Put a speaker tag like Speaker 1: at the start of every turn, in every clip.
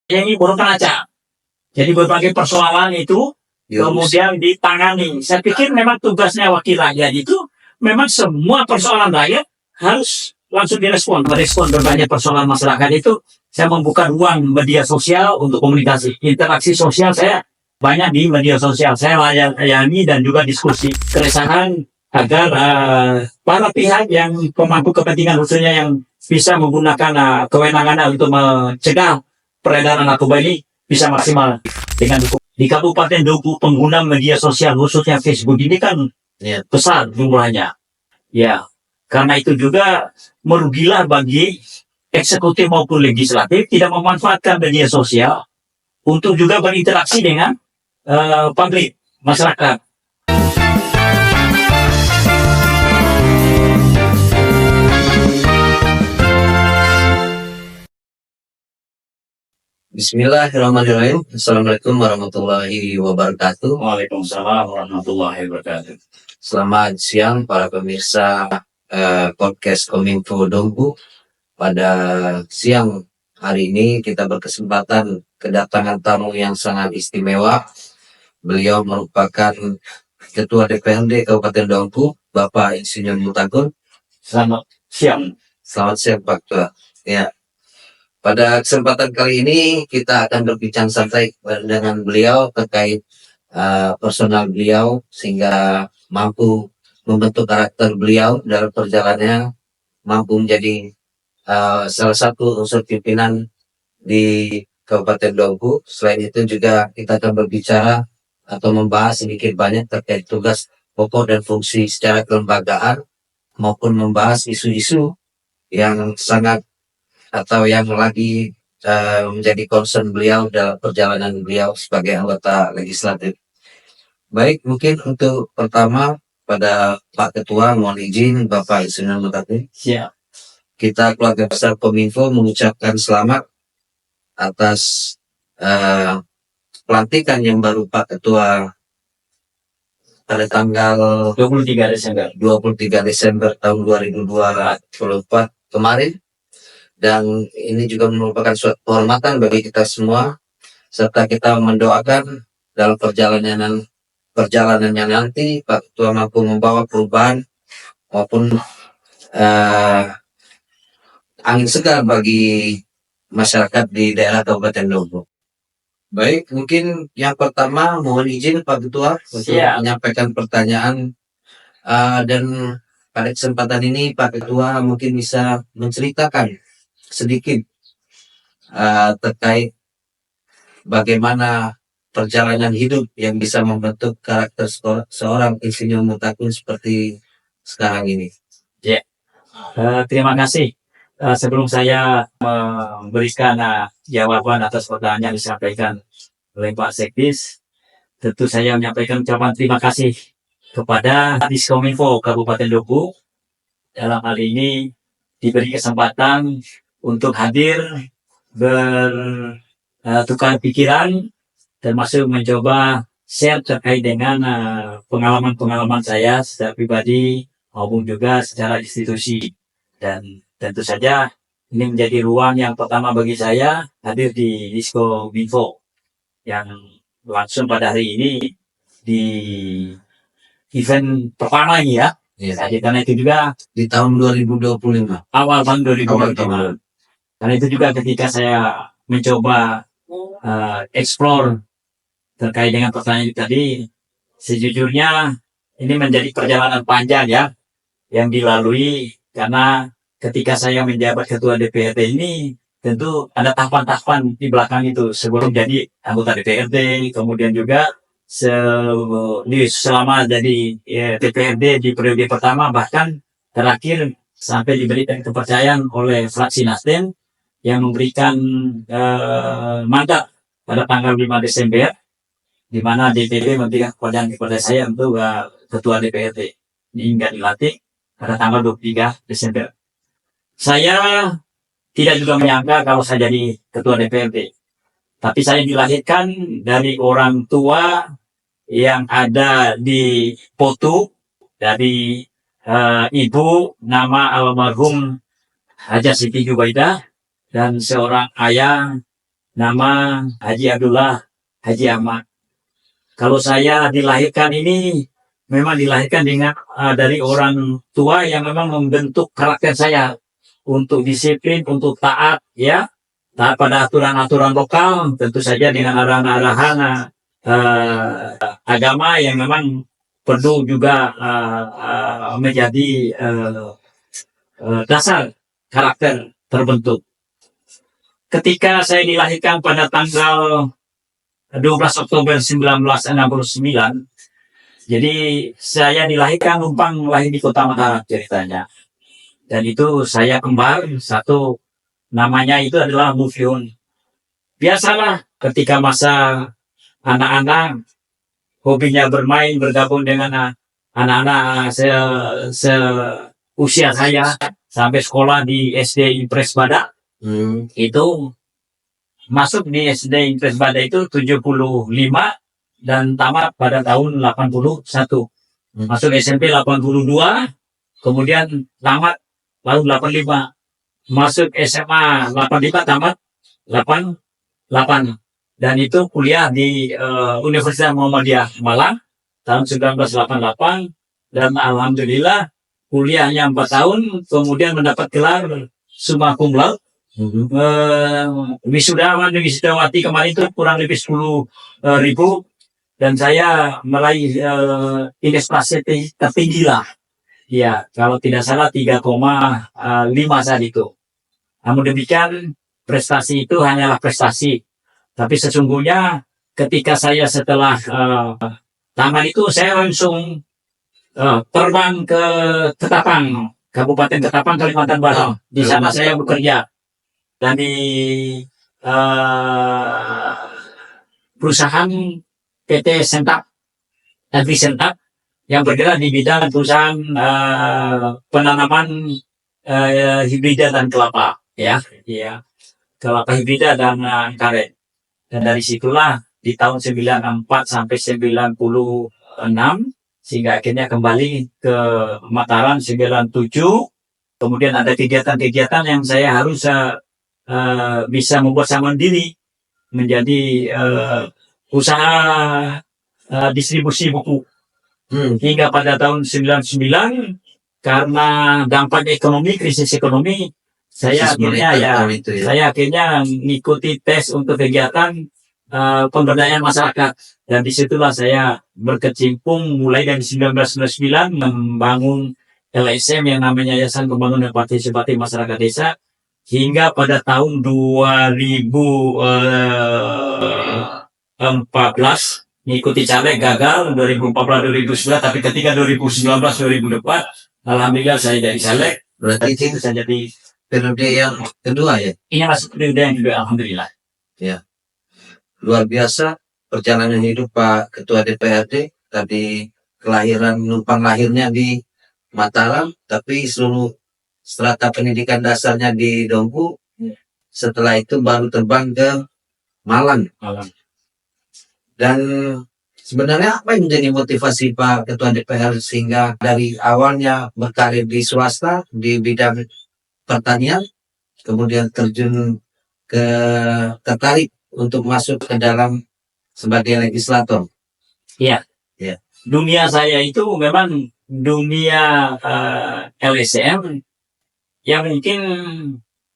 Speaker 1: ini burung pelacak. Jadi berbagai persoalan itu kemudian ditangani. Saya pikir memang tugasnya wakil rakyat itu memang semua persoalan rakyat harus langsung merespon berbagai persoalan masyarakat itu. Saya membuka ruang media sosial untuk komunikasi, interaksi sosial saya banyak di media sosial. Saya layani dan juga diskusi keresahan agar para pihak yang pemangku kepentingan khususnya yang bisa menggunakan kewenangannya untuk mencegah peredaran narkoba ini bisa maksimal dengan hukum. Di Kabupaten Dopu pengguna media sosial khususnya Facebook ini kan besar jumlahnya. Ya, karena itu juga merugilah bagi eksekutif maupun legislatif tidak memanfaatkan media sosial untuk juga berinteraksi dengan publik, masyarakat.
Speaker 2: Bismillahirrahmanirrahim. Assalamualaikum warahmatullahi wabarakatuh.
Speaker 1: Waalaikumsalam warahmatullahi wabarakatuh.
Speaker 2: Selamat siang para pemirsa podcast Kominfo Dompu. Pada siang hari ini kita berkesempatan kedatangan tamu yang sangat istimewa. Beliau merupakan Ketua DPRD Kabupaten Dompu, Bapak Insinyur Mutagun.
Speaker 1: Selamat siang.
Speaker 2: Selamat siang Pak Ketua. Ya. Pada kesempatan kali ini kita akan berbincang santai dengan beliau terkait personal beliau sehingga mampu membentuk karakter beliau dalam perjalanannya, mampu menjadi salah satu unsur pimpinan di Kabupaten Dompu. Selain itu juga kita akan berbicara atau membahas sedikit banyak terkait tugas pokok dan fungsi secara kelembagaan maupun membahas isu-isu yang sangat atau yang lagi menjadi concern beliau dalam perjalanan beliau sebagai anggota legislatif. Baik, mungkin untuk pertama pada Pak Ketua mohon izin Bapak Insinyur Mutagun.
Speaker 1: Siap.
Speaker 2: Kita keluarga besar Kominfo mengucapkan selamat atas pelantikan yang baru Pak Ketua pada tanggal
Speaker 1: 23 Desember
Speaker 2: tahun 2024 kemarin. Dan ini juga merupakan suatu kehormatan bagi kita semua, serta kita mendoakan dalam perjalanannya nanti Pak Ketua mampu membawa perubahan maupun angin segar bagi masyarakat di daerah Kabupaten Dompu. Baik, mungkin yang pertama mohon izin Pak Ketua untuk menyampaikan pertanyaan dan pada kesempatan ini Pak Ketua mungkin bisa menceritakan sedikit terkait bagaimana perjalanan hidup yang bisa membentuk karakter seorang Insinyur Mutagun seperti sekarang ini.
Speaker 1: Ya, terima kasih. Sebelum saya memberikan jawaban atas pertanyaan yang disampaikan oleh Pak Sekdis, tentu saya menyampaikan ucapan terima kasih kepada Diskominfo Kabupaten Dompu dalam hal ini diberi kesempatan untuk hadir bertukar pikiran termasuk mencoba share terkait dengan pengalaman-pengalaman saya secara pribadi maupun juga secara institusi. Dan tentu saja ini menjadi ruang yang pertama bagi saya hadir di Diskominfo yang langsung pada hari ini di event pertama ini ya. Jadi karena itu juga
Speaker 2: di tahun 2025.
Speaker 1: Awal tahun 2025. Karena itu juga ketika saya mencoba explore terkait dengan pertanyaan tadi, sejujurnya ini menjadi perjalanan panjang ya yang dilalui karena ketika saya menjabat ketua DPRD ini tentu ada tahapan-tahapan di belakang itu sebelum jadi anggota DPRD, kemudian juga selama jadi DPRD di periode pertama bahkan terakhir sampai diberikan kepercayaan oleh fraksi Nasdem yang memberikan mandat pada tanggal 5 Desember, di mana DPD memberikan kepercayaan kepada saya untuk ketua DPRD hingga dilantik pada tanggal 23 Desember. Saya tidak juga menyangka kalau saya jadi ketua DPRD, tapi saya dilahirkan dari orang tua yang ada di Potu, dari ibu nama almarhum Haja Siti Jubaidah, dan seorang ayah nama Haji Abdullah Haji Ahmad. Kalau saya dilahirkan ini memang dilahirkan dengan dari orang tua yang memang membentuk karakter saya untuk disiplin, untuk taat, ya, taat pada aturan-aturan lokal, tentu saja dengan arahan-arahan agama yang memang perlu juga menjadi dasar karakter terbentuk. Ketika saya dilahirkan pada tanggal 12 Oktober 1969, jadi saya dilahirkan numpang lahir di Kota Mataram ceritanya. Dan itu saya kembar, satu namanya itu adalah Mufiun. Biasalah ketika masa anak-anak hobinya bermain, bergabung dengan anak-anak seusia saya sampai sekolah di SD Impres Badak. Itu masuk di SD Impres Badak itu 75 dan tamat pada tahun 81. Masuk SMP 82, kemudian tamat tahun 85. Masuk SMA 85, tamat 88. Dan itu kuliah di Universitas Muhammadiyah Malang tahun 1988. Dan alhamdulillah kuliahnya 4 tahun, kemudian mendapat gelar summa cum laude. Wisudawati kemarin itu kurang lebih 10.000, dan saya meraih indeks prestasi tertinggi lah. Ya, kalau tidak salah 3,5 saat itu. Namun demikian, prestasi itu hanyalah prestasi. Tapi sesungguhnya ketika saya setelah tamat itu, saya langsung terbang ke Ketapang, Kabupaten Ketapang, Kalimantan Barat. Di sana saya bekerja. Dan di perusahaan PT Sentap, Agri Sentap, yang bergerak di bidang perusahaan penanaman hibrida dan kelapa, ya, kelapa hibrida dan karet. Dan dari situlah di tahun 94 sampai 96, sehingga akhirnya kembali ke Mataram 97. Kemudian ada kegiatan-kegiatan yang saya harus bisa membuat saya mandiri menjadi usaha distribusi buku. Hingga pada tahun 99, karena dampak ekonomi, krisis ekonomi, saya akhirnya mengikuti tes untuk kegiatan pemberdayaan masyarakat. Dan disitulah saya berkecimpung mulai dari 1999 membangun LSM yang namanya Yayasan Pembangunan Partisipatif Masyarakat Desa, hingga pada tahun 2014 mengikuti caleg, gagal 2014-2019, tapi ketika 2019-2024 alhamdulillah saya jadi caleg.
Speaker 2: Berarti
Speaker 1: itu saya jadi
Speaker 2: periode yang kedua ya?
Speaker 1: Ini masuk periode yang kedua, alhamdulillah.
Speaker 2: Ya, luar biasa perjalanan hidup Pak Ketua DPRD. Tadi kelahiran, numpang lahirnya di Mataram, tapi seluruh strata pendidikan dasarnya di Dompu. Setelah itu baru terbang ke Malang. Dan sebenarnya apa yang menjadi motivasi Pak Ketua DPR sehingga dari awalnya berkarir di swasta di bidang pertanian, kemudian terjun tertarik untuk masuk ke dalam sebagai legislator?
Speaker 1: Iya. Dunia saya itu memang dunia LSM yang mungkin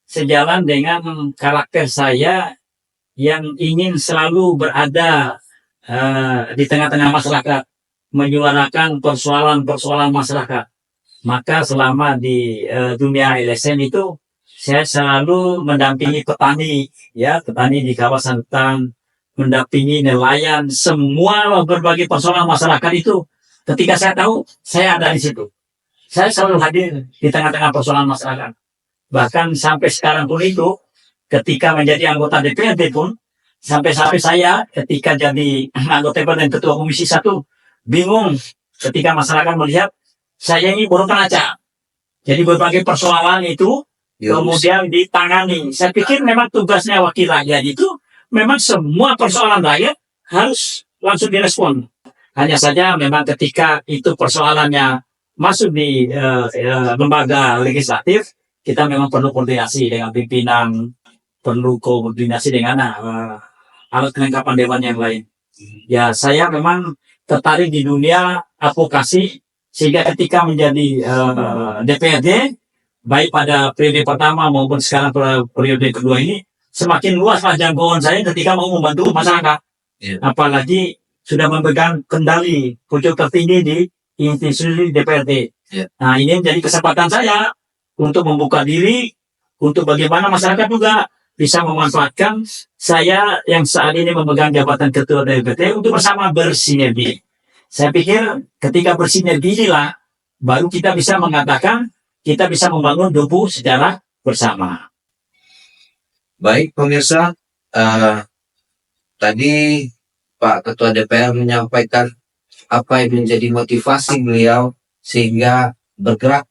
Speaker 1: sejalan dengan karakter saya yang ingin selalu berada di tengah-tengah masyarakat, menyuarakan persoalan-persoalan masyarakat. Maka selama di dunia LSM itu saya selalu mendampingi petani, ya, petani di kawasan hutan, mendampingi nelayan, semua berbagai persoalan masyarakat itu. Ketika saya tahu, saya ada di situ. Saya selalu hadir di tengah-tengah persoalan masyarakat. Bahkan sampai sekarang pun itu, ketika menjadi anggota DPRD pun, sampai saya ketika jadi anggota DPR dan ketua komisi 1, bingung ketika masyarakat melihat saya ini baru pelajar. Jadi berbagai persoalan itu kemudian ditangani. Saya pikir memang tugasnya wakil rakyat itu memang semua persoalan rakyat harus langsung direspon. Hanya saja memang ketika itu persoalannya masuk di lembaga legislatif, kita memang perlu koordinasi dengan pimpinan perlu koordinasi dengan alat kelengkapan dewan yang lain. Ya, saya memang tertarik di dunia advokasi sehingga ketika menjadi DPRD, baik pada periode pertama maupun sekarang periode kedua ini, semakin luaslah jangkauan saya ketika mau membantu masyarakat. Apalagi sudah memegang kendali pucuk tertinggi di institusi DPRD. Nah, ini menjadi kesempatan saya untuk membuka diri, untuk bagaimana masyarakat juga bisa memanfaatkan saya yang saat ini memegang jabatan ketua DPRD untuk bersama bersinergi. Saya pikir ketika bersinergi inilah baru kita bisa mengatakan kita bisa membangun Dompu secara bersama.
Speaker 2: Baik pemirsa, tadi Pak Ketua DPR menyampaikan apa yang menjadi motivasi beliau sehingga bergerak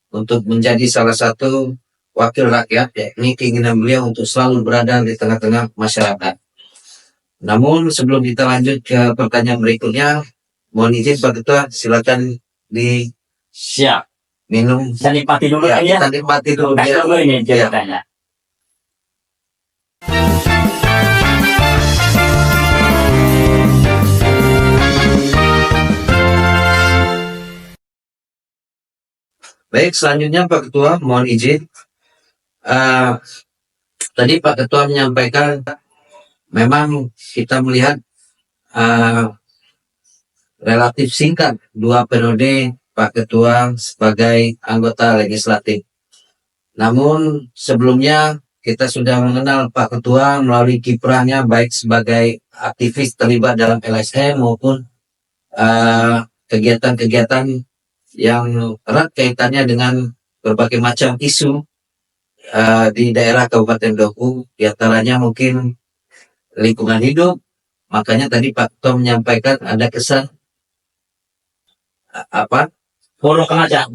Speaker 2: untuk menjadi salah satu wakil rakyat, yakni keinginan beliau untuk selalu berada di tengah-tengah masyarakat. Namun sebelum kita lanjut ke pertanyaan berikutnya, mohon izin Pak Ketua, silakan di
Speaker 1: Siap.
Speaker 2: minum.
Speaker 1: Saya nikmati dulu
Speaker 2: Ya,
Speaker 1: ya.
Speaker 2: kita nikmati dulu.
Speaker 1: Kasih dulu ini
Speaker 2: Ya.
Speaker 1: ceritanya.
Speaker 2: Baik, selanjutnya Pak Ketua, mohon izin. Tadi Pak Ketua menyampaikan memang kita melihat relatif singkat 2 periode Pak Ketua sebagai anggota legislatif. Namun sebelumnya kita sudah mengenal Pak Ketua melalui kiprahnya baik sebagai aktivis terlibat dalam LSM maupun kegiatan-kegiatan yang erat kaitannya dengan berbagai macam isu di daerah Kabupaten Dompu, diantaranya mungkin lingkungan hidup. Makanya tadi Pak Ketua menyampaikan ada kesan
Speaker 1: Poro Kanaca.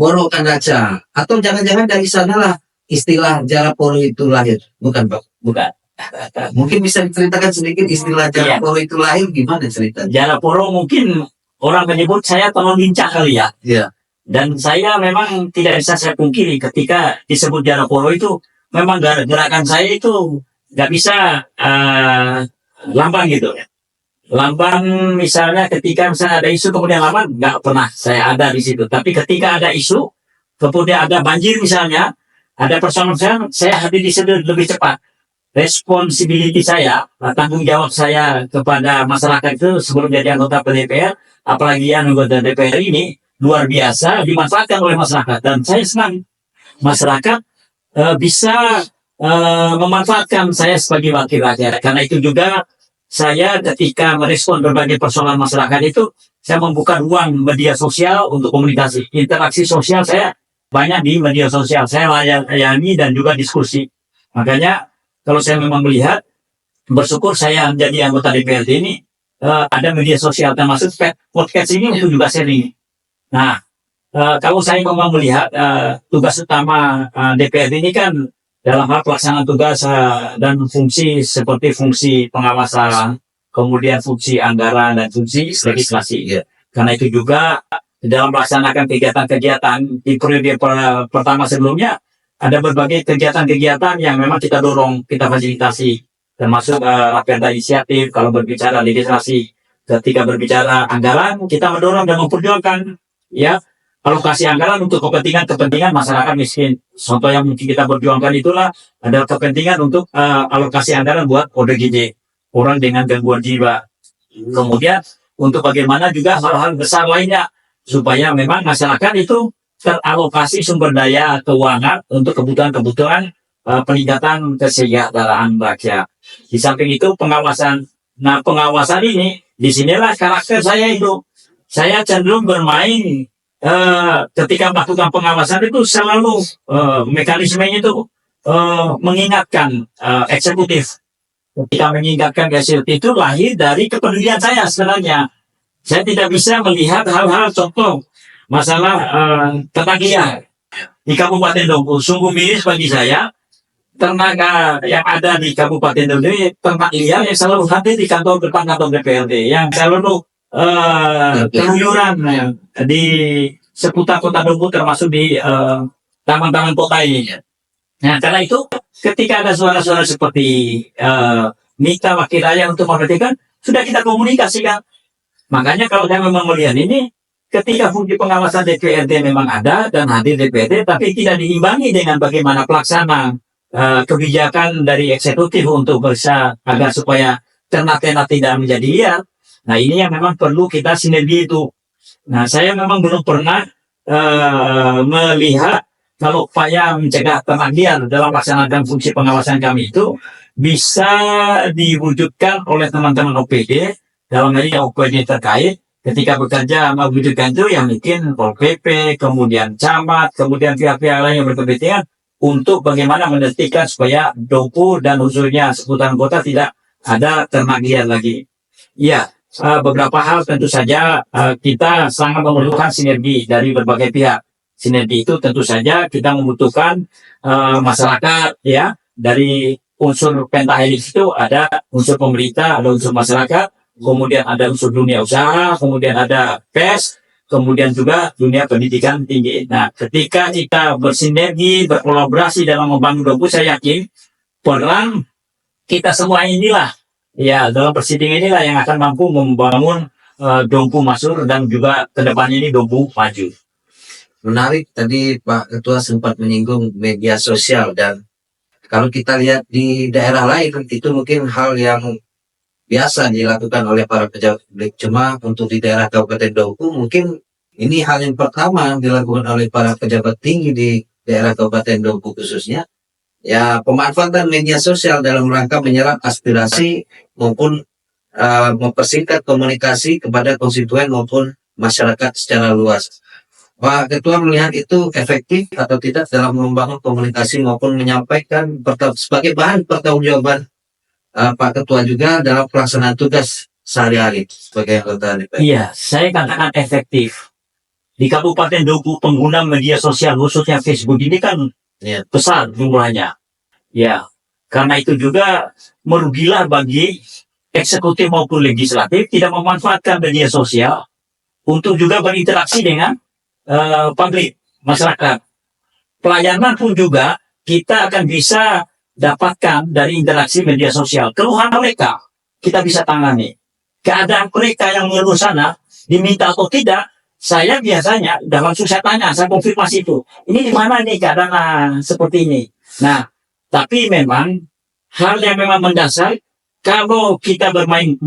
Speaker 2: atau jangan-jangan dari sanalah istilah Jaraporo itu lahir, bukan Pak?
Speaker 1: Bukan.
Speaker 2: Mungkin bisa diceritakan sedikit istilah Jaraporo itu lahir gimana ceritanya?
Speaker 1: Jaraporo mungkin orang menyebut saya teman lincah kali ya.
Speaker 2: Iya.
Speaker 1: Dan saya memang tidak bisa saya pungkiri ketika disebut Jaraporo itu memang gerakan saya itu nggak bisa lambang gitu. Lambang misalnya ketika misalnya ada isu kemudian lambang nggak pernah saya ada di situ. Tapi ketika ada isu kemudian ada banjir misalnya, ada persoalan saya hadir di situ lebih cepat. Responsibility saya, tanggung jawab saya kepada masyarakat itu sebelum jadi anggota DPR, apalagi anggota DPR ini luar biasa dimanfaatkan oleh masyarakat, dan saya senang masyarakat bisa memanfaatkan saya sebagai wakil rakyat. Karena itu juga saya ketika merespon berbagai persoalan masyarakat itu saya membuka ruang media sosial untuk komunikasi, interaksi sosial saya banyak di media sosial, saya layani dan juga diskusi. Makanya kalau saya memang melihat bersyukur saya menjadi anggota DPRD ini ada media sosial termasuk podcast ini untuk juga sharing. Nah, kalau saya memang melihat tugas utama DPRD ini kan dalam hal pelaksanaan tugas dan fungsi seperti fungsi pengawasan, kemudian fungsi anggaran dan fungsi legislasi. Karena itu juga dalam melaksanakan kegiatan-kegiatan di periode pertama sebelumnya ada berbagai kegiatan-kegiatan yang memang kita dorong, kita fasilitasi, termasuk raperda inisiatif. Kalau berbicara legislasi, ketika berbicara anggaran, kita mendorong dan memperjuangkan ya alokasi anggaran untuk kepentingan masyarakat miskin. Contoh yang mungkin kita perjuangkan itulah adalah kepentingan untuk alokasi anggaran buat ODGJ, orang dengan gangguan jiwa. Kemudian untuk bagaimana juga hal-hal besar lainnya supaya memang masyarakat itu teralokasi sumber daya keuangan untuk kebutuhan-kebutuhan peningkatan kesejahteraan rakyat. Di samping itu pengawasan. Nah, pengawasan ini disinilah karakter saya itu. Saya cenderung bermain ketika melakukan pengawasan itu selalu mekanismenya itu mengingatkan eksekutif. Ketika mengingatkan eksekutif itu lahir dari kepedulian saya sebenarnya. Saya tidak bisa melihat hal-hal contoh masalah ternak liar di Kabupaten Dompu. Sungguh miris bagi saya, ternak yang ada di Kabupaten Dompu ini ternak liar yang selalu hadir di depan kantor DPRD, yang selalu keluyuran di seputar kota Dompu termasuk di taman-taman kota ini. Nah, karena itu ketika ada suara-suara seperti minta wakil rakyat untuk memberhentikan, sudah kita komunikasikan. Makanya kalau saya memang melihat ini, ketika fungsi pengawasan DPRD memang ada dan hadir DPRD, tapi tidak diimbangi dengan bagaimana pelaksana kebijakan dari eksekutif untuk bisa agar supaya ternak-ternak tidak menjadi liar. Nah, ini yang memang perlu kita sinergi itu. Nah, saya memang belum pernah melihat kalau upaya mencegah ternak liar dalam melaksanakan fungsi pengawasan kami itu bisa diwujudkan oleh teman-teman OPD dalam hal ini OPD terkait ketika bekerja mewujudkan itu yang mungkin Pol PP, kemudian camat, kemudian pihak-pihak lain yang berkepentingan untuk bagaimana menghentikan supaya Dompu dan khususnya seputaran kota tidak ada ternak liar lagi. Iya, beberapa hal tentu saja kita sangat memerlukan sinergi dari berbagai pihak. Sinergi itu tentu saja kita membutuhkan masyarakat ya, dari unsur pentahelix itu ada unsur pemerintah, ada unsur masyarakat, kemudian ada unsur dunia usaha, kemudian ada pers, kemudian juga dunia pendidikan tinggi. Nah, ketika kita bersinergi, berkolaborasi dalam membangun Dompu, saya yakin peran kita semua inilah, ya dalam persidangan inilah yang akan mampu membangun Dompu Masur dan juga kedepannya ini Dompu maju.
Speaker 2: Menarik tadi Pak Ketua sempat menyinggung media sosial, dan kalau kita lihat di daerah lain itu mungkin hal yang biasa dilakukan oleh para pejabat publik. Cuma untuk di daerah Kabupaten Dompu mungkin ini hal yang pertama dilakukan oleh para pejabat tinggi di daerah Kabupaten Dompu khususnya. Ya, pemanfaatan media sosial dalam rangka menyerap aspirasi maupun mempersingkat komunikasi kepada konstituen maupun masyarakat secara luas. Pak Ketua melihat itu efektif atau tidak dalam membangun komunikasi maupun menyampaikan sebagai bahan pertanggungjawaban Pak Ketua juga dalam pelaksanaan tugas sehari-hari sebagai anggota DPR?
Speaker 1: Iya, saya katakan efektif. Di Kabupaten Dompu pengguna media sosial khususnya Facebook ini kan besar jumlahnya. Ya, karena itu juga merugilah bagi eksekutif maupun legislatif tidak memanfaatkan media sosial untuk juga berinteraksi dengan publik, masyarakat. Pelayanan pun juga kita akan bisa dapatkan dari interaksi media sosial. Keluhan mereka kita bisa tangani. Keadaan mereka yang mengeluh sana diminta atau tidak, saya biasanya langsung saya tanya, saya konfirmasi itu. Ini di mana nih keadaan seperti ini? Nah, tapi memang hal yang memang mendasar, kalau kita bermain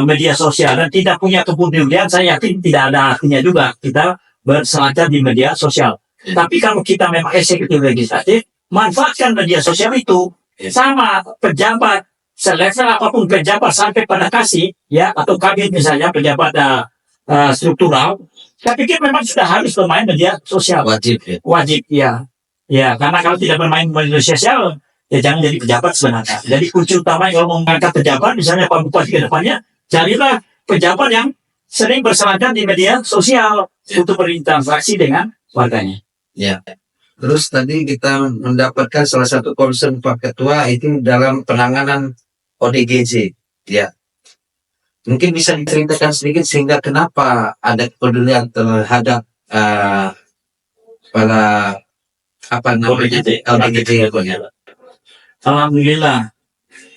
Speaker 1: media sosial dan tidak punya kepedulian, saya yakin tidak ada artinya juga kita berselancar di media sosial. Tapi kalau kita memang eksekutif legislatif, manfaatkan media sosial itu. Sama pejabat, selevel apapun pejabat sampai pada kasih, ya, atau kabin misalnya pejabat struktural, saya pikir memang sudah harus bermain media sosial.
Speaker 2: Wajib ya?
Speaker 1: Wajib, ya. Ya, karena kalau tidak bermain media sosial, ya jangan jadi pejabat sebenarnya. Jadi kunci utama kalau mau mengangkat pejabat, misalnya Pak Bupati ke depannya, carilah pejabat yang sering berselancar di media sosial untuk berinteraksi dengan warganya.
Speaker 2: Ya. Terus tadi kita mendapatkan salah satu concern Pak Ketua itu dalam penanganan ODGJ. Ya. Mungkin bisa diceritakan sedikit sehingga kenapa ada kepedulian terhadap para apa namanya ODGJ.
Speaker 1: Alhamdulillah,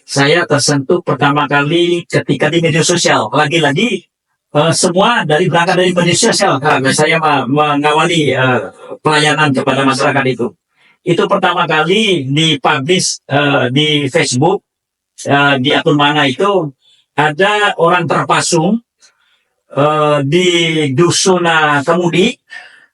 Speaker 1: saya tersentuh pertama kali ketika di media sosial. Lagi-lagi semua berangkat dari media sosial. Saya mengawali pelayanan kepada masyarakat itu. Itu pertama kali dipublish di Facebook, di akun mana itu ada orang terpasung di Dusun Kemudi,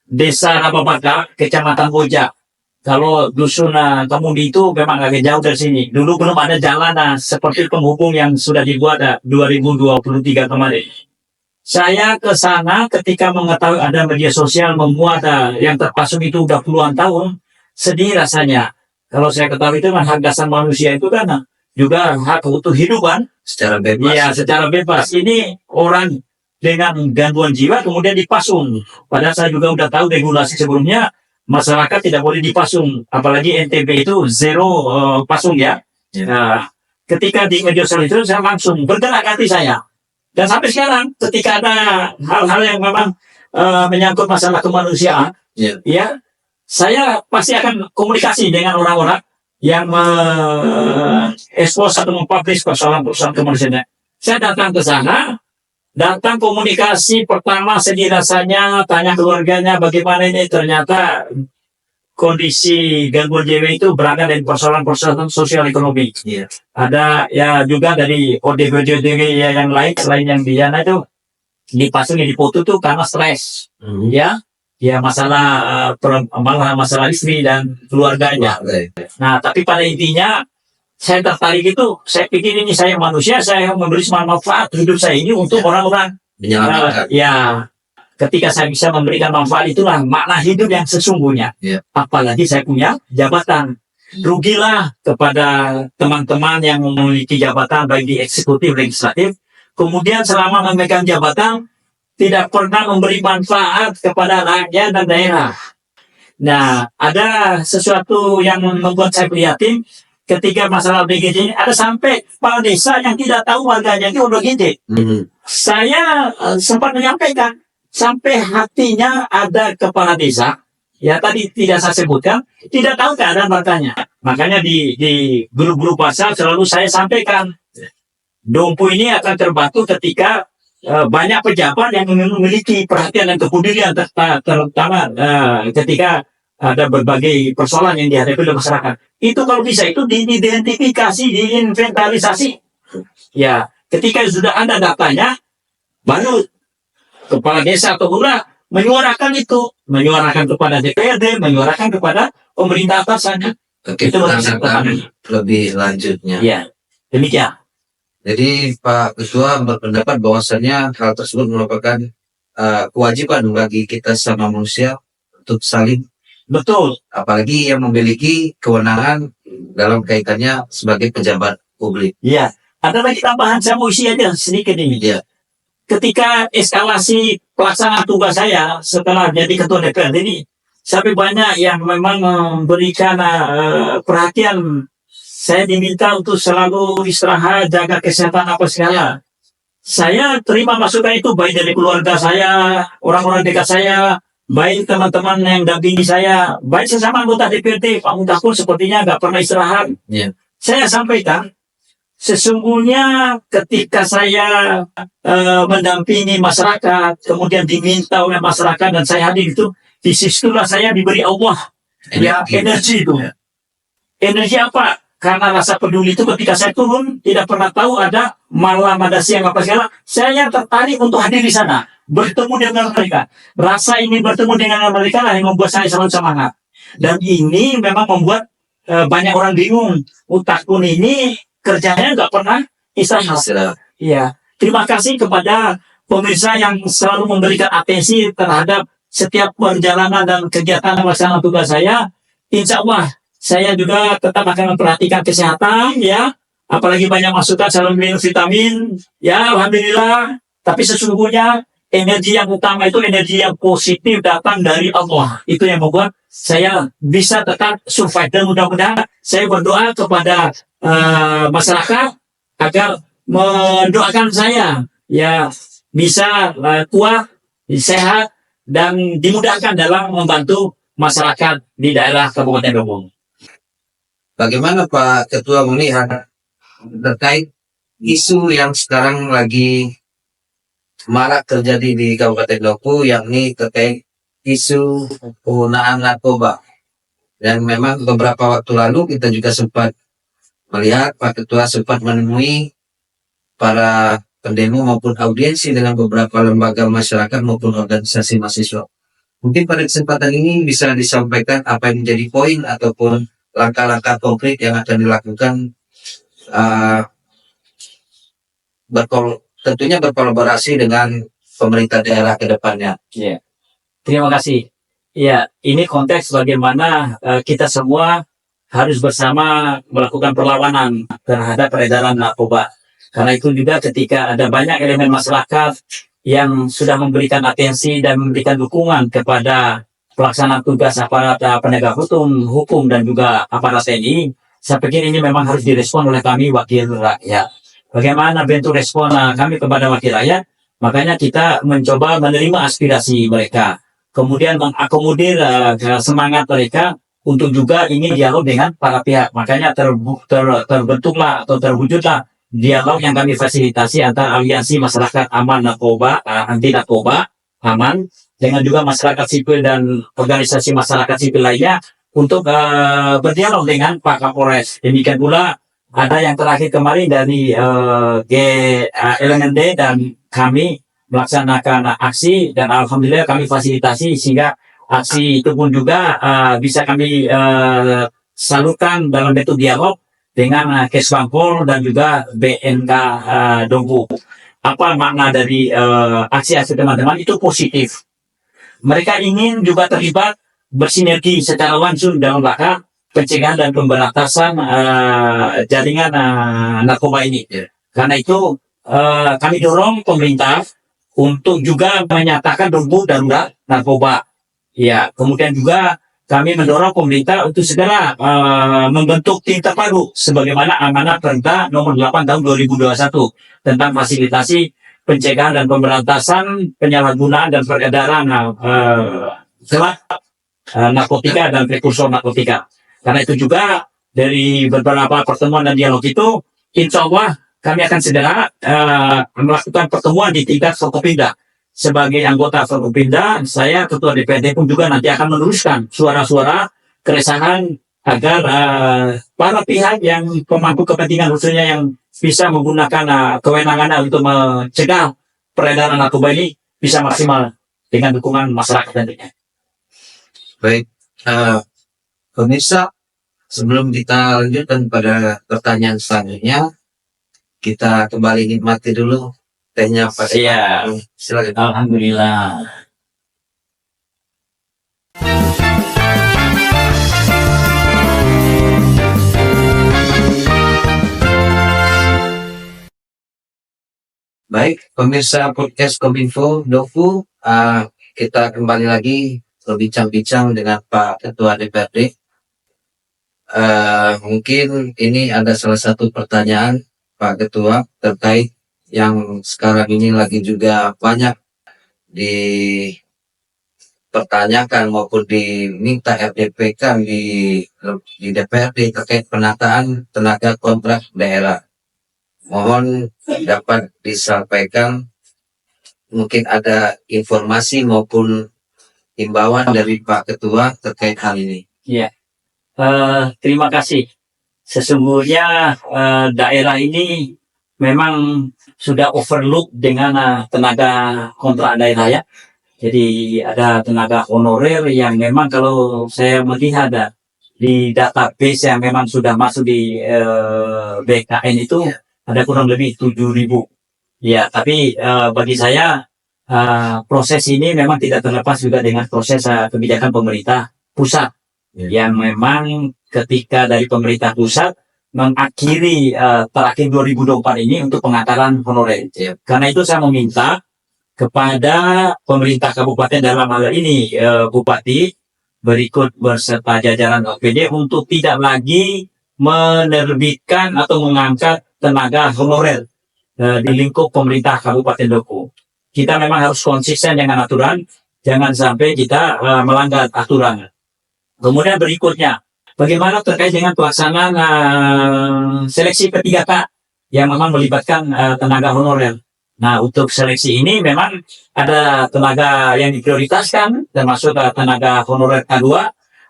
Speaker 1: Desa Rababaka, Kecamatan Boja. Kalau Dusun Kemudi itu memang agak jauh dari sini. Dulu belum ada jalan seperti penghubung yang sudah dibuat 2023 kemarin. Saya ke sana ketika mengetahui ada media sosial memuat yang terpasung itu udah puluhan tahun, sedih rasanya. Kalau saya ketahui itu kan hak dasar manusia itu kan juga hak untuk hidup kan.
Speaker 2: Secara bebas.
Speaker 1: Iya, secara bebas. Ini orang dengan gangguan jiwa kemudian dipasung. Padahal saya juga udah tahu regulasi sebelumnya, masyarakat tidak boleh dipasung. Apalagi NTB itu zero pasung ya. Nah, ketika di media sosial itu saya langsung bergerak hati saya. Dan sampai sekarang ketika ada hal-hal yang memang menyangkut masalah kemanusiaan, ya saya pasti akan komunikasi dengan orang-orang yang expose atau mempublish persoalan-persoalan kemanusiaan. Saya datang ke sana, datang komunikasi pertama sedih rasanya, tanya keluarganya bagaimana ini, ternyata kondisi gangguan jiwa itu berada dari persoalan-persoalan sosial ekonomi.
Speaker 2: Iya.
Speaker 1: Ada ya juga dari ODP-ODP yang lain selain yang Diana itu dipasung di foto tuh karena stres, ya, ya masalah malah masalah istri dan keluarganya. Nah, tapi pada intinya saya tertarik itu, saya pikir ini saya manusia, saya memberi manfaat hidup saya ini untuk orang-orang.
Speaker 2: Menyelamatkan.
Speaker 1: Ya, ketika saya bisa memberikan manfaat itulah makna hidup yang sesungguhnya.
Speaker 2: Ya.
Speaker 1: Apalagi saya punya jabatan. Rugilah kepada teman-teman yang memiliki jabatan baik di eksekutif, legislatif. Kemudian selama memegang jabatan tidak pernah memberi manfaat kepada rakyat dan daerah. Nah, ada sesuatu yang membuat saya prihatin ketika masalah BGJ ini, ada sampai kepala desa yang tidak tahu warganya itu BGJ. Saya sempat menyampaikan, sampai hatinya ada kepala desa, ya tadi tidak saya sebutkan, tidak tahu keadaan warganya. Makanya di grup-grup WhatsApp selalu saya sampaikan, Dompu ini akan terbantu ketika banyak pejabat yang memiliki perhatian dan kepedulian terutama ketika ada berbagai persoalan yang dihadapi oleh masyarakat. Itu kalau bisa itu diidentifikasi, diinventarisasi. Ya, ketika sudah ada datanya, baru kepala desa atau lurah menyuarakan itu, menyuarakan kepada DPRD, menyuarakan kepada pemerintah atasannya.
Speaker 2: Oke,
Speaker 1: Itu
Speaker 2: lebih lanjutnya.
Speaker 1: Ya, demikian.
Speaker 2: Jadi Pak Ketua berpendapat bahwasannya hal tersebut merupakan kewajiban bagi kita sama manusia untuk saling,
Speaker 1: Betul.
Speaker 2: apalagi yang memiliki kewenangan dalam kaitannya sebagai pejabat publik.
Speaker 1: Iya. Ada lagi tambahan, saya mau isi aja sedikit ini.
Speaker 2: Iya.
Speaker 1: Ketika eskalasi pelaksanaan tugas saya setelah jadi ketua DPRD ini, sampai banyak yang memang memberikan perhatian. Saya diminta untuk selalu istirahat, jaga kesehatan apa segala. Saya terima masukan itu baik dari keluarga saya, orang-orang dekat saya, baik teman-teman yang dampingi saya, baik sesama anggota DPRD. Pak Mutahun sepertinya nggak pernah istirahat.
Speaker 2: Iya.
Speaker 1: Saya sampaikan, sesungguhnya ketika saya mendampingi masyarakat, kemudian diminta oleh masyarakat dan saya hadir itu, di situlah saya diberi Allah energi itu. Energi apa? Karena rasa peduli itu ketika saya turun, tidak pernah tahu ada malam, ada siang, apa segala. Saya tertarik untuk hadir di sana, bertemu dengan mereka. Rasa ingin bertemu dengan mereka lah yang membuat saya selalu semangat. Dan ini memang membuat banyak orang bingung. Utakun ini kerjanya nggak pernah istirahat. Iya. Terima kasih kepada pemirsa yang selalu memberikan atensi terhadap setiap perjalanan dan kegiatan pelaksanaan tugas saya. Insya Allah saya juga tetap akan memperhatikan kesehatan, ya. Apalagi banyak masukan selalu minum vitamin, ya. Alhamdulillah. Tapi sesungguhnya energi yang utama itu energi yang positif datang dari Allah. Itu yang membuat saya bisa tetap survive. Dan mudah-mudahan saya berdoa kepada masyarakat agar mendoakan saya, ya, bisa kuat, sehat, dan dimudahkan dalam membantu masyarakat di daerah Kabupaten Gombong.
Speaker 2: Bagaimana Pak Ketua melihat terkait isu yang sekarang lagi marak terjadi di Kabupaten Dompu, yakni terkait isu penggunaan narkoba. Dan memang beberapa waktu lalu kita juga sempat melihat Pak Ketua sempat menemui para pendemo maupun audiensi dengan beberapa lembaga masyarakat maupun organisasi mahasiswa. Mungkin pada kesempatan ini bisa disampaikan apa yang menjadi poin ataupun langkah-langkah konkret yang akan dilakukan, tentunya berkolaborasi dengan pemerintah daerah ke depannya.
Speaker 1: Ya. Terima kasih. Ya, ini konteks bagaimana kita semua harus bersama melakukan perlawanan terhadap peredaran narkoba. Karena itu juga ketika ada banyak elemen masyarakat yang sudah memberikan atensi dan memberikan dukungan kepada pelaksanaan tugas aparat penegak hukum dan juga aparat TNI, saya pikir ini memang harus direspon oleh kami wakil rakyat. Bagaimana bentuk respon kami kepada wakil rakyat? Makanya kita mencoba menerima aspirasi mereka. kemudian mengakomodir semangat mereka untuk juga ingin dialog dengan para pihak. Makanya terbentuklah atau terwujudlah dialog yang kami fasilitasi antara Aliansi Masyarakat Aman Narkoba, Anti Narkoba, Aman, dengan juga masyarakat sipil dan organisasi masyarakat sipil lainnya untuk berdialog dengan Pak Kapolres. Demikian pula ada yang terakhir kemarin dari LND dan kami melaksanakan aksi, dan alhamdulillah kami fasilitasi sehingga aksi itu pun juga bisa kami salurkan dalam bentuk dialog dengan Kesbangpol dan juga BNK Dongku. Apa makna dari aksi-aksi teman-teman itu positif. Mereka ingin juga terlibat bersinergi secara langsung dalam rangka pencegahan dan pemberantasan jaringan narkoba ini. Karena itu kami dorong pemerintah untuk juga menyatakan Dongku darurat narkoba. Ya, kemudian juga kami mendorong pemerintah untuk segera membentuk tim terpadu sebagaimana amanat Perda nomor 8 tahun 2021 tentang fasilitasi pencegahan dan pemberantasan penyalahgunaan dan peredaran narkotika dan prekursor narkotika. Karena itu juga dari beberapa pertemuan dan dialog itu, insya Allah kami akan segera melakukan pertemuan di tingkat Forkopimda. Sebagai anggota Forkopimda, saya Ketua DPRD pun juga nanti akan meneruskan suara-suara keresahan agar para pihak yang pemangku kepentingan khususnya yang bisa menggunakan kewenangan untuk mencegah peredaran narkoba ini bisa maksimal dengan dukungan masyarakat tentunya.
Speaker 2: Baik, pemirsa, sebelum kita lanjutkan pada pertanyaan selanjutnya, kita kembali nikmati dulu tehnya Pak.
Speaker 1: Iya.
Speaker 2: Silakan.
Speaker 1: Alhamdulillah.
Speaker 2: Baik, pemirsa podcast Kominfo Doku, kita kembali lagi berbincang-bincang dengan Pak Ketua DPRD. Mungkin ini ada salah satu pertanyaan Pak Ketua terkait yang sekarang ini lagi juga banyak dipertanyakan maupun diminta RDP kan di DPRD terkait penataan tenaga kontrak daerah. Mohon dapat disampaikan mungkin ada informasi maupun himbauan dari Pak Ketua terkait hal ini.
Speaker 1: Iya. Terima kasih. Sesungguhnya daerah ini memang sudah overlook dengan tenaga kontrak daerah ya. Jadi ada tenaga honorer yang memang kalau saya melihat di database yang memang sudah masuk di BKN itu ada kurang lebih 7.000. Ya, tapi bagi saya proses ini memang tidak terlepas juga dengan proses kebijakan pemerintah pusat yang memang ketika dari pemerintah pusat mengakhiri terakhir 2024 ini untuk pengangkatan honorer. Karena itu saya meminta kepada pemerintah kabupaten dalam hal ini bupati berikut berserta jajaran OPD untuk tidak lagi menerbitkan atau mengangkat tenaga honorer di lingkup pemerintah Kabupaten Doku. Kita memang harus konsisten dengan aturan, jangan sampai kita melanggar aturan. Kemudian berikutnya, bagaimana terkait dengan pelaksanaan seleksi P3K yang memang melibatkan tenaga honorer. Nah, untuk seleksi ini memang ada tenaga yang diprioritaskan, termasuk tenaga honorer K2,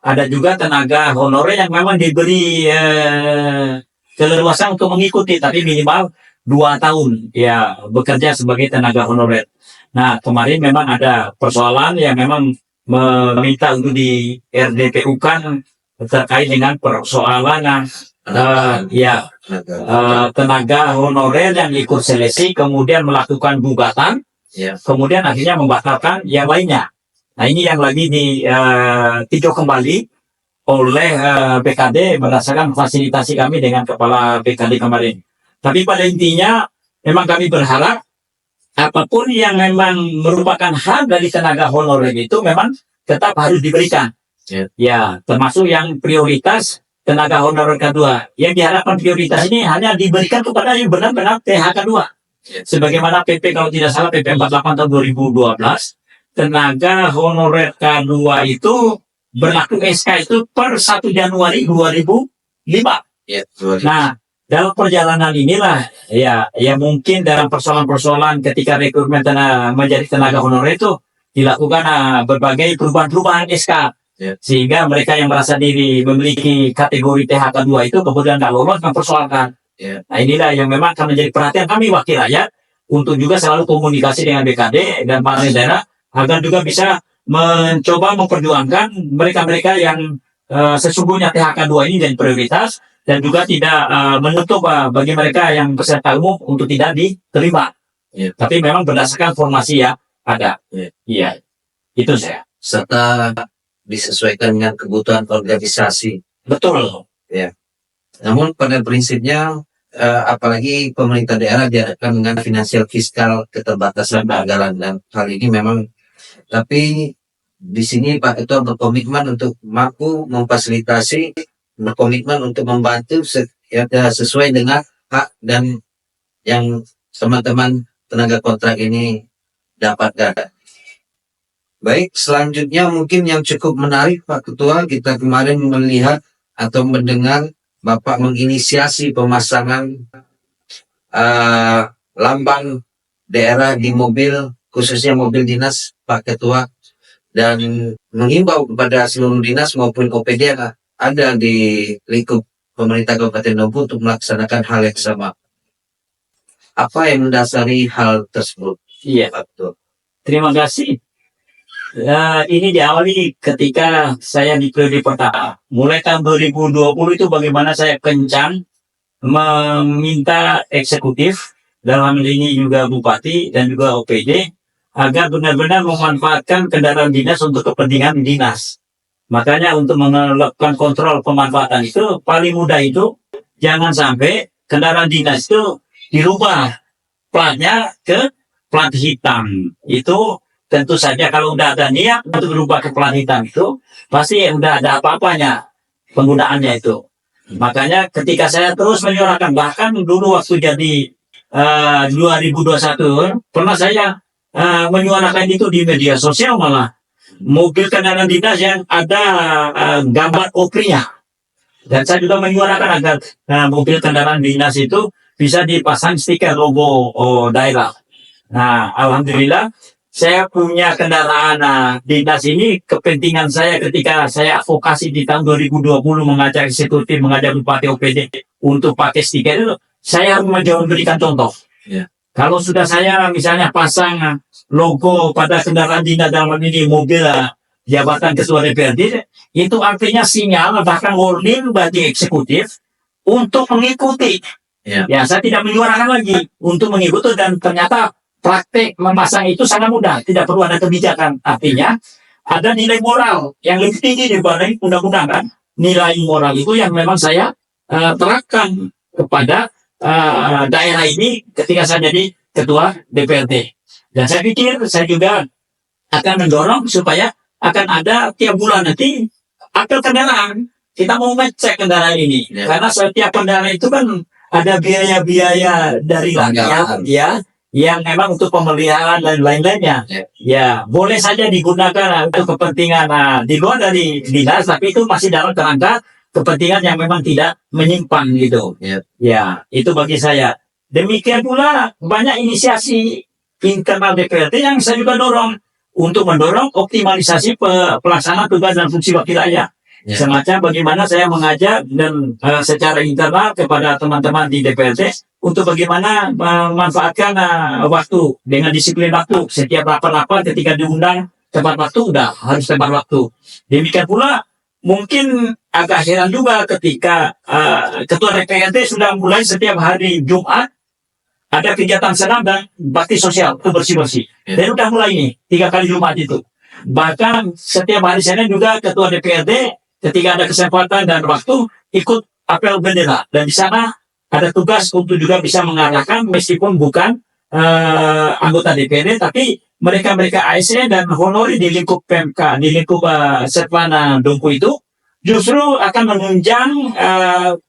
Speaker 1: ada juga tenaga honorer yang memang diberi keleluasan untuk mengikuti, tapi minimal 2 tahun ya bekerja sebagai tenaga honorer. Nah, kemarin memang ada persoalan yang memang meminta untuk di RDPU-kan terkait dengan persoalan tenaga honorer yang ikut seleksi kemudian melakukan gugatan, kemudian akhirnya membatalkan yang lainnya. Nah, ini yang lagi ditinjau kembali oleh BKD berdasarkan fasilitasi kami dengan kepala BKD kemarin. Tapi pada intinya memang kami berharap apapun yang memang merupakan hak dari tenaga honorer itu memang tetap harus diberikan. Ya, termasuk yang prioritas tenaga honorer K2. Yang diharapkan prioritas ini hanya diberikan kepada yang benar-benar THK 2. Sebagaimana PP kalau tidak salah PP 48 tahun 2012 tenaga honorer K2 itu berlaku SK itu per 1 Januari 2005.
Speaker 2: Ya, 2000.
Speaker 1: Nah, dalam perjalanan inilah ya mungkin dalam persoalan-persoalan ketika rekrutmen menjadi tenaga honorer itu dilakukan berbagai perubahan-perubahan SK.
Speaker 2: Ya.
Speaker 1: Sehingga mereka yang merasa diri memiliki kategori THK 2 itu kemudian tidak lolos mempersoalkan.
Speaker 2: Ya.
Speaker 1: Nah, inilah yang memang akan menjadi perhatian kami wakil rakyat untuk juga selalu komunikasi dengan BKD dan para daerah agar juga bisa mencoba memperjuangkan mereka-mereka yang sesungguhnya THK 2 ini jadi prioritas dan juga tidak menutup bagi mereka yang peserta umum untuk tidak diterima.
Speaker 2: Ya.
Speaker 1: Tapi memang berdasarkan formasi yang ada.
Speaker 2: Ya.
Speaker 1: Iya, itu saya.
Speaker 2: Serta disesuaikan dengan kebutuhan organisasi.
Speaker 1: Betul.
Speaker 2: Ya. Namun pada prinsipnya apalagi pemerintah daerah dihadapkan dengan finansial fiskal keterbatasan anggaran dan hal ini memang, tapi di sini Pak Ketua berkomitmen untuk mampu memfasilitasi, berkomitmen untuk membantu sesuai dengan hak dan yang teman-teman tenaga kontrak ini dapatkan. Baik, selanjutnya mungkin yang cukup menarik Pak Ketua, kita kemarin melihat atau mendengar Bapak menginisiasi pemasangan lambang daerah di mobil, khususnya mobil dinas Pak Ketua, dan menghimbau kepada seluruh dinas maupun OPD yang ada di lingkup pemerintah Kabupaten Dompu untuk melaksanakan hal yang sama. Apa yang mendasari hal tersebut?
Speaker 1: Iya,
Speaker 2: Pak Ketua.
Speaker 1: terima kasih. Ini diawali ketika saya di periode pertama. Mulai tahun 2020 itu bagaimana saya kencang meminta eksekutif, dalam hal ini juga Bupati dan juga OPD, agar benar-benar memanfaatkan kendaraan dinas untuk kepentingan dinas. Makanya untuk melakukan kontrol pemanfaatan itu, paling mudah itu, jangan sampai kendaraan dinas itu dirubah platnya ke plat hitam. Itu tentu saja kalau udah ada niat untuk berubah ke plat hitam itu, pasti udah ada apa-apanya penggunaannya itu. Makanya ketika saya terus menyuarakan, bahkan dulu waktu jadi 2021, pernah saya menyuarakan itu di media sosial malah. Mobil kendaraan dinas yang ada gambar OPRI-nya. Dan saya juga menyuarakan agar mobil kendaraan dinas itu bisa dipasang stiker logo daerah. Nah, alhamdulillah saya punya kendaraan dinas ini. Kepentingan saya ketika saya advokasi di tahun 2020 mengajak eksekutif, mengajak Bupati OPD untuk pakai stiker itu, saya harus memberikan contoh.
Speaker 2: Ya.
Speaker 1: Kalau sudah saya misalnya pasang logo pada kendaraan dinas dalam ini mobil jabatan ketua DPRD, itu artinya sinyal bahkan warning bagi eksekutif untuk mengikuti. Ya, saya tidak menyuarakan lagi untuk mengikuti, dan ternyata praktek memasang itu sangat mudah, tidak perlu ada kebijakan. Artinya ada nilai moral yang lebih tinggi dibanding undang-undang kan. Nilai moral itu yang memang saya terapkan kepada daerah ini ketika saya jadi ketua DPRD. Dan saya pikir saya juga akan mendorong supaya akan ada tiap bulan nanti apel kendaraan. Kita mau ngecek kendaraan ini, karena setiap kendaraan itu kan ada biaya-biaya dari rakyat, ya, yang memang untuk pemeliharaan dan lain-lainnya. Ya, boleh saja digunakan untuk kepentingan di luar dari dinas, tapi itu masih dalam kerangka kepentingan yang memang tidak menyimpang gitu. Ya, itu bagi saya. Demikian pula banyak inisiasi internal DPRD yang saya juga dorong untuk mendorong optimalisasi pelaksanaan tugas dan fungsi wakil rakyat. Semacam bagaimana saya mengajak dan secara internal kepada teman-teman di DPRD untuk bagaimana memanfaatkan waktu dengan disiplin waktu. Setiap rapat-rapat ketika diundang tepat waktu, udah harus tepat waktu. Demikian pula mungkin agak heran juga ketika ketua DPRD sudah mulai setiap hari Jumat ada kegiatan senam dan bakti sosial, itu bersih-bersih. Dan udah mulai nih 3 kali Jumat itu. Bahkan setiap hari Senin juga ketua DPRD ketika ada kesempatan dan waktu ikut apel bendera, dan di sana ada tugas untuk juga bisa mengarahkan meskipun bukan anggota DPRD, tapi mereka-mereka ASN dan honori di lingkup PMK, di lingkup Setvana Dompu itu justru akan menunjang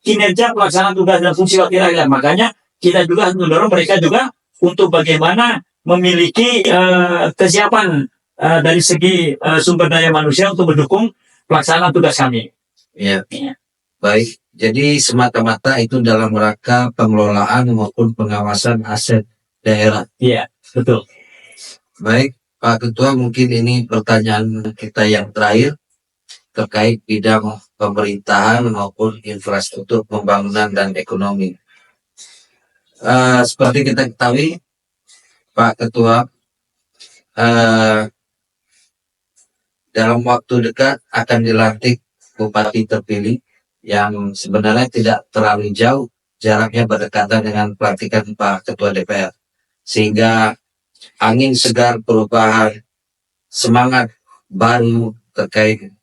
Speaker 1: kinerja pelaksanaan tugas dan fungsi wakil rakyat. Makanya kita juga harus mendorong mereka juga untuk bagaimana memiliki kesiapan dari segi sumber daya manusia untuk mendukung pelaksanaan tugas kami.
Speaker 2: Ya.
Speaker 1: Ya.
Speaker 2: Baik. Jadi semata-mata itu dalam rangka pengelolaan maupun pengawasan aset daerah.
Speaker 1: Iya, betul.
Speaker 2: Baik, Pak Ketua, mungkin ini pertanyaan kita yang terakhir terkait bidang pemerintahan maupun infrastruktur pembangunan dan ekonomi. Seperti kita ketahui, Pak Ketua, dalam waktu dekat akan dilantik bupati terpilih yang sebenarnya tidak terlalu jauh jaraknya berdekatan dengan pelantikan Pak Ketua DPR, sehingga angin segar perubahan, semangat baru terkait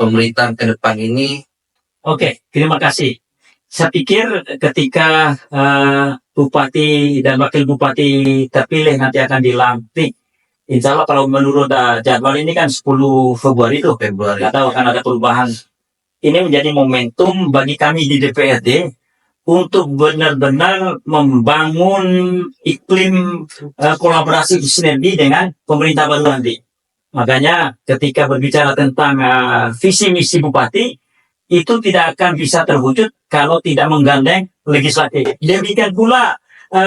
Speaker 2: pemerintahan ke depan ini.
Speaker 1: Oke, terima kasih. Saya pikir ketika bupati dan wakil bupati terpilih nanti akan dilantik, insya Allah kalau menurut jadwal ini kan 10 Februari itu,
Speaker 2: Februari.
Speaker 1: nggak tahu akan ada perubahan. Ini menjadi momentum bagi kami di DPRD untuk benar-benar membangun iklim kolaborasi sinergi dengan pemerintah baru nanti. Makanya ketika berbicara tentang visi misi bupati, itu tidak akan bisa terwujud kalau tidak menggandeng legislatif. Demikian pula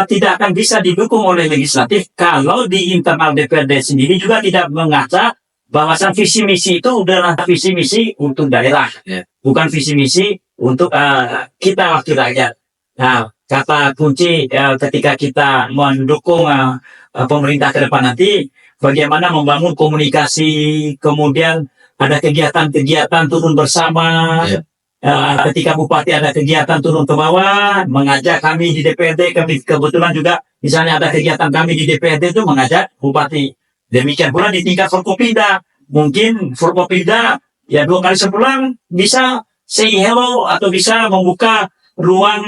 Speaker 1: tidak akan bisa didukung oleh legislatif kalau di internal DPRD sendiri juga tidak mengaca bahwasan visi misi itu adalah visi misi untuk daerah, bukan visi misi untuk kita wakil rakyat. Nah, kata kunci ketika kita mendukung pemerintah ke depan nanti, bagaimana membangun komunikasi, kemudian ada kegiatan-kegiatan turun bersama. Ketika bupati ada kegiatan turun ke bawah, mengajak kami di DPRD, kami kebetulan juga misalnya ada kegiatan kami di DPRD itu mengajak bupati. Demikian pula di tingkat Forkopimda, mungkin Forkopimda ya 2 kali sebulan bisa say hello atau bisa membuka ruang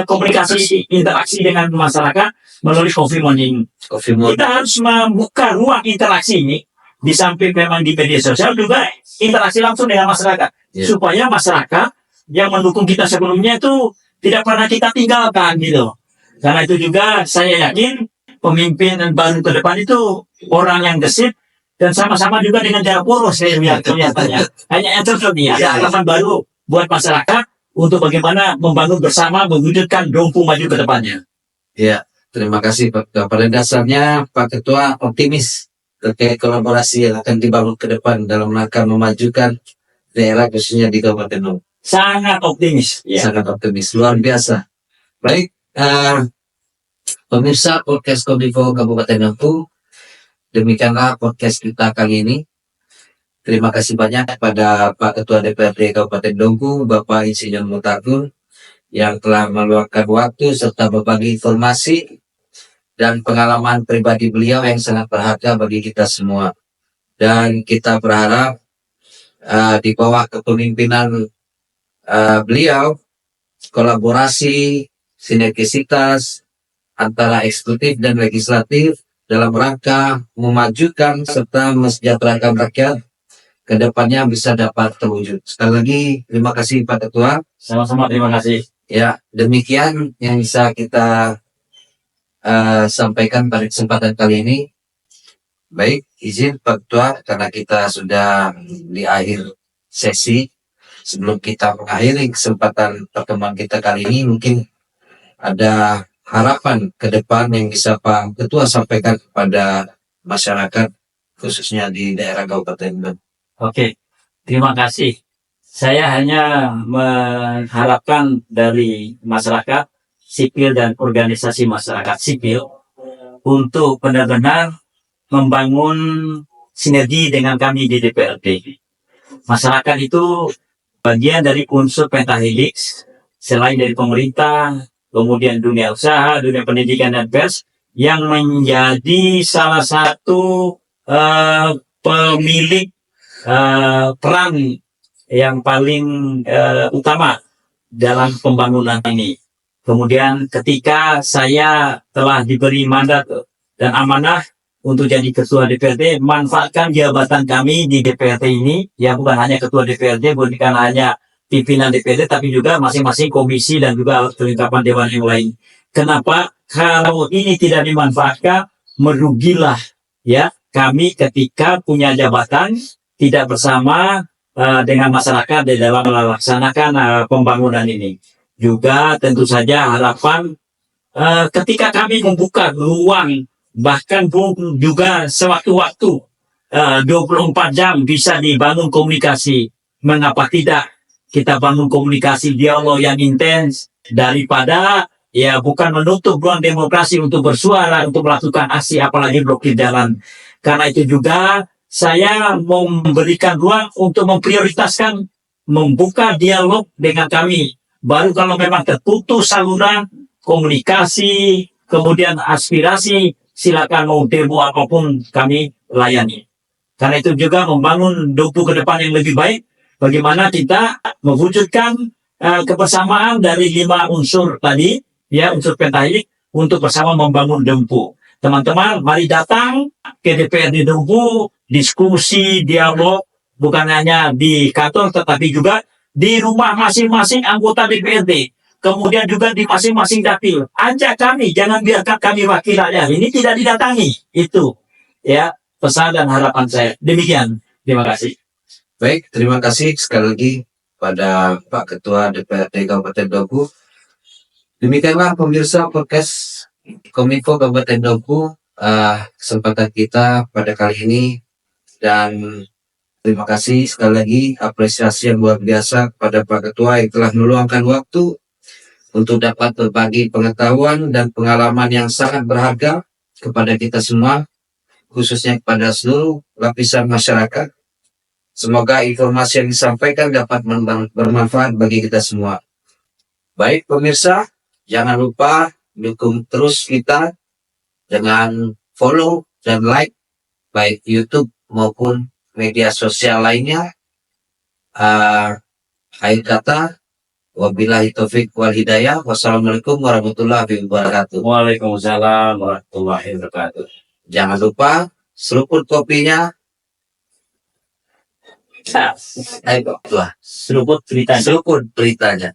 Speaker 1: komunikasi interaksi dengan masyarakat melalui coffee morning. Kita harus membuka ruang interaksi ini. Di samping memang di media sosial juga interaksi langsung dengan masyarakat, supaya masyarakat yang mendukung kita sebelumnya itu tidak pernah kita tinggalkan gitu. Karena itu juga saya yakin pemimpin baru ke depan itu orang yang gesit dan sama-sama juga dengan jarak poros saya lihat kelihatannya. Hanya yang cocok nih, ada harapan baru buat masyarakat untuk bagaimana membangun bersama mewujudkan Dompu maju ke depannya.
Speaker 2: Ya, terima kasih Pak Ketua. Pada dasarnya Pak Ketua optimis terkait kolaborasi yang akan dibangun ke depan dalam rangka memajukan daerah khususnya di Kabupaten Dompu.
Speaker 1: Sangat optimis.
Speaker 2: Sangat optimis, luar biasa. Baik, pemirsa podcast Kominfo Kabupaten Dompu, demikianlah podcast kita kali ini. Terima kasih banyak kepada Pak Ketua DPRD Kabupaten Dompu, Bapak Insinyur Mutagun, yang telah meluangkan waktu serta berbagi informasi dan pengalaman pribadi beliau yang sangat berharga bagi kita semua. Dan kita berharap di bawah kepemimpinan beliau, kolaborasi, sinergisitas antara eksekutif dan legislatif dalam rangka memajukan serta mesejahterakan rakyat ke depannya bisa dapat terwujud. Sekali lagi, terima kasih Pak Ketua.
Speaker 1: Sama-sama, terima kasih.
Speaker 2: Ya, demikian yang bisa kita sampaikan pada kesempatan kali ini. Baik, izin Pak Ketua, karena kita sudah di akhir sesi. Sebelum kita mengakhiri kesempatan pertemuan kita kali ini, mungkin ada harapan ke depan yang bisa Pak Ketua sampaikan kepada masyarakat, khususnya di daerah Kabupaten Dompu.
Speaker 1: Oke, terima kasih. Saya hanya mengharapkan dari masyarakat sipil dan organisasi masyarakat sipil untuk benar-benar membangun sinergi dengan kami di DPRD. Masyarakat itu bagian dari unsur pentahelix, selain dari pemerintah, kemudian dunia usaha, dunia pendidikan dan pers, yang menjadi salah satu pemilik peran yang paling utama dalam pembangunan ini. Kemudian ketika saya telah diberi mandat dan amanah untuk jadi ketua DPRD, manfaatkan jabatan kami di DPRD ini, ya bukan hanya ketua DPRD, bukan hanya pimpinan DPRD, tapi juga masing-masing komisi dan juga kelengkapan dewan yang lain. Kenapa? Kalau ini tidak dimanfaatkan, merugilah ya kami ketika punya jabatan tidak bersama dengan masyarakat di dalam melaksanakan pembangunan ini. Juga tentu saja harapan ketika kami membuka ruang bahkan juga sewaktu-waktu 24 jam bisa dibangun komunikasi. Mengapa tidak kita bangun komunikasi dialog yang intens daripada ya bukan menutup ruang demokrasi untuk bersuara, untuk melakukan aksi apalagi blokir jalan. Karena itu juga saya mau memberikan ruang untuk memprioritaskan membuka dialog dengan kami. Baru kalau memang terputus saluran komunikasi, kemudian aspirasi, silakan mau demo apapun kami layani. Karena itu juga membangun Dompu ke depan yang lebih baik, bagaimana kita mewujudkan kebersamaan dari 5 unsur tadi, ya unsur pentahelik untuk bersama membangun Dompu. Teman-teman, mari datang ke DPRD Dompu, diskusi, dialog, bukan hanya di kantor, tetapi juga di rumah masing-masing anggota DPRD. Kemudian juga di masing-masing dapil. Ajak kami, jangan biarkan kami wakil rakyat ini tidak didatangi. Itu ya pesan dan harapan saya. Demikian. Terima kasih.
Speaker 2: Baik, terima kasih sekali lagi pada Pak Ketua DPRD Kabupaten Dompu. Demikianlah pemirsa podcast Kominfo Kabupaten Dompu, kesempatan kita pada kali ini, dan terima kasih sekali lagi apresiasi yang luar biasa kepada Pak Ketua yang telah meluangkan waktu untuk dapat berbagi pengetahuan dan pengalaman yang sangat berharga kepada kita semua, khususnya kepada seluruh lapisan masyarakat. Semoga informasi yang disampaikan dapat bermanfaat bagi kita semua. Baik pemirsa, jangan lupa dukung terus kita dengan follow dan like baik YouTube maupun media sosial lainnya. Akhir kata, wabillahi taufik wal hidayah. Wassalamualaikum warahmatullahi wabarakatuh.
Speaker 1: Waalaikumsalam warahmatullahi wabarakatuh.
Speaker 2: Jangan lupa seruput kopinya. Ayo,
Speaker 1: Seruput beritanya.
Speaker 2: seruput beritanya.